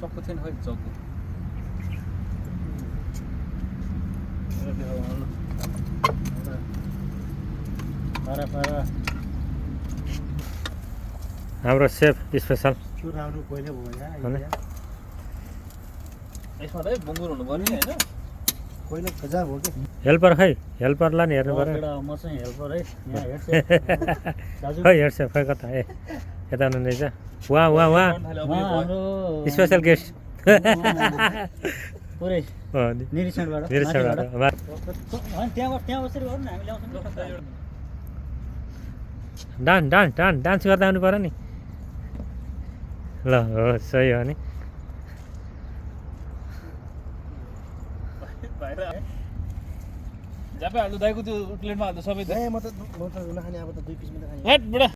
चक्कु थिएन खै चक्कु हाम्रो सेफ स्पेसल यसमा त बुङ्गुर हुनु पर्यो नि होइन हेल्पर खै हेल्परलाई नि हेर्नु पर्यो म चाहिँ हेल्पर है यहाँ हेर्छ खै हेर्छ खै कता ए यता हुनुहुँदैछ उहाँ उहाँ उहाँ हाम्रो स्पेसल गेस्ट पुरै हो नि निरीक्षणबाट निरीक्षणबाट त्यहाँ बसेर गरौँ न हामी ल्याउँछौँ डान्स गर्दा आउनु पर्यो नि ल हो सही हो नि जापे हाल्नु दाइको त्यो प्लेटमा हाल्नु सबै म त नखाने अब त 2 पिस मात्रै खाने हेट बुढा